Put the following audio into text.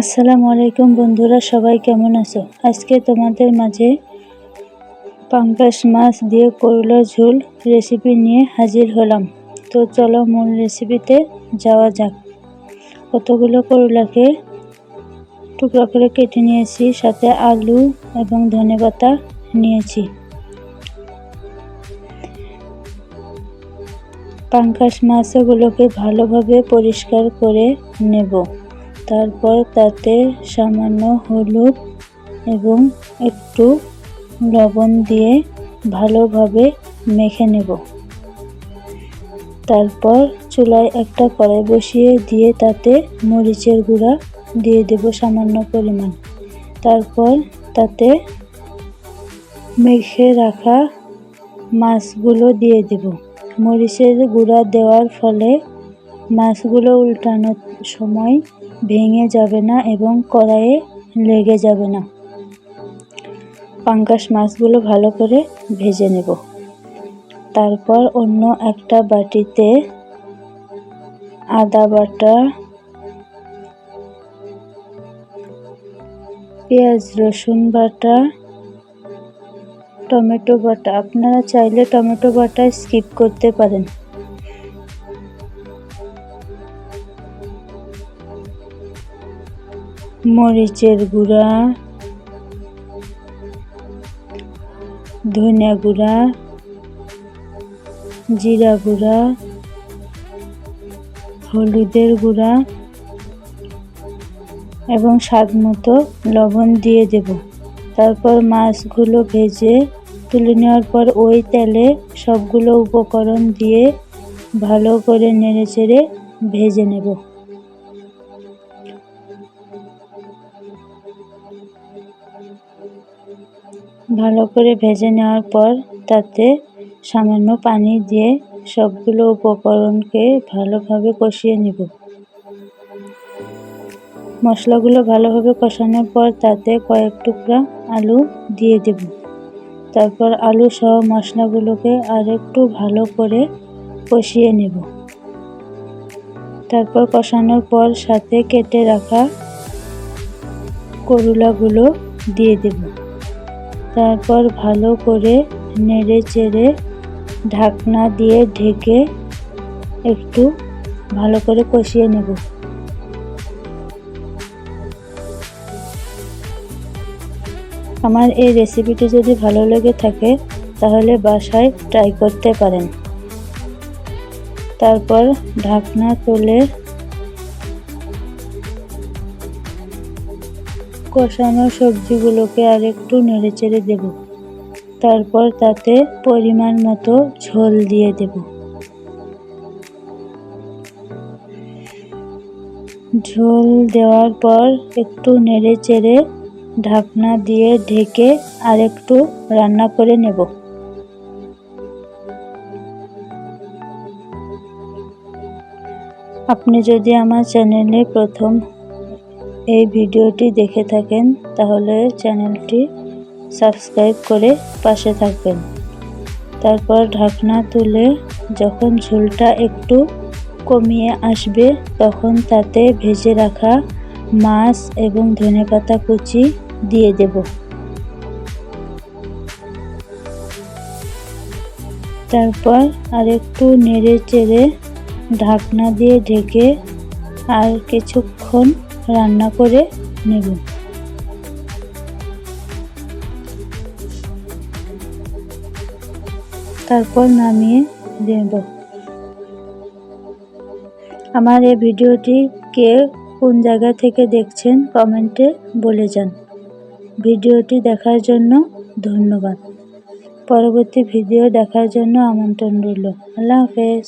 আসসালামু আলাইকুম বন্ধুরা, সবাই কেমন আছো? আজকে তোমাদের মাঝে পাঙ্গাস মাছ দিয়ে করলা ঝোল রেসিপি নিয়ে হাজির হলাম। তো চলো মূল রেসিপিতে যাওয়া যাক। কতগুলো করলাকে টুকরা করে কেটে নিয়েছি, সাথে আলু এবং ধনেপাতা নিয়েছি। পাঙ্গাস মাছগুলোকে ভালোভাবে পরিষ্কার করে নেব। তারপর তাতে সামান্য হলুদ এবং একটু লবণ দিয়ে ভালোভাবে মেখে নেব। তারপর চুলায় একটা কড়াই বসিয়ে দিয়ে তাতে মরিচের গুঁড়া দিয়ে দেব সামান্য পরিমাণ। তারপর তাতে মেখে রাখা মাছগুলো দিয়ে দেব। মরিচের গুঁড়া দেওয়ার ফলে মাছগুলো উল্টানোর সময় ভেঙে যাবে না এবং কড়াইয়ে লেগে যাবে না। পাঙ্গাস মাছগুলো ভালো করে ভেজে নেব। তারপর অন্য একটা বাটিতে আদা বাটা, পেঁয়াজ রসুন বাটা, টমেটো বাটা, আপনারা চাইলে টমেটো বাটা স্কিপ করতে পারেন, মরিচের গুঁড়া, ধনিয়া গুঁড়া, জিরা গুঁড়া, হলুদের গুঁড়া এবং স্বাদ মতো লবণ দিয়ে দেব। তারপর মাছগুলো ভেজে তুলে নেওয়ার পর ওই তেলে সবগুলো উপকরণ দিয়ে ভালো করে নেড়েচেড়ে ভেজে নেব। ভালো করে ভেজে নেওয়ার পর তাতে সামান্য পানি দিয়ে সবগুলো উপকরণকে ভালোভাবে কষিয়ে নেব। মশলাগুলো ভালোভাবে কষানোর পর তাতে কয়েক টুকরা আলু দিয়ে দেব। তারপর আলু সহ মশলাগুলোকে আরেকটু ভালো করে কষিয়ে নেব। তারপর কষানোর পর সাথে কেটে রাখা করলাগুলো দিয়ে দেব। তারপর ভালো করে নেড়ে চেড়ে ঢাকনা দিয়ে ঢেকে একটু ভালো করে কষিয়ে নেব। আমার এই রেসিপিটি যদি ভালো লেগে থাকে তাহলে বাসায় ট্রাই করতে পারেন। তারপর ঢাকনা তুলে কষানো সবজিগুলোকে আরেকটু নেড়েচেড়ে দেব। তারপর তাতে পরিমাণ মতো ঝোল দিয়ে দেব। ঝোল দেওয়ার পর একটু নেড়েচেড়ে ঢাকনা দিয়ে ঢেকে আরেকটু রান্না করে নেব। আপনি যদি আমার চ্যানেলে প্রথম এই ভিডিওটি দেখে থাকেন তাহলে চ্যানেলটি সাবস্ক্রাইব করে পাশে থাকবেন। তারপর ঢাকনা তুলে যখন ঝোলটা একটু কমিয়ে আসবে তখন তাতে ভেজে রাখা মাছ এবং ধনেপাতা কুচি দিয়ে দেব। তারপর আরেকটু নেড়ে চেড়ে ঢাকনা দিয়ে ঢেকে আর কিছুক্ষণ রান্না করে নেব। তারপর নামিয়ে দেব। আমার এই ভিডিওটি কে কোন জায়গা থেকে দেখছেন কমেন্টে বলে যান। ভিডিওটি দেখার জন্য ধন্যবাদ। পরবর্তী ভিডিও দেখার জন্য আমন্ত্রণ রইল। আল্লাহ হাফেজ।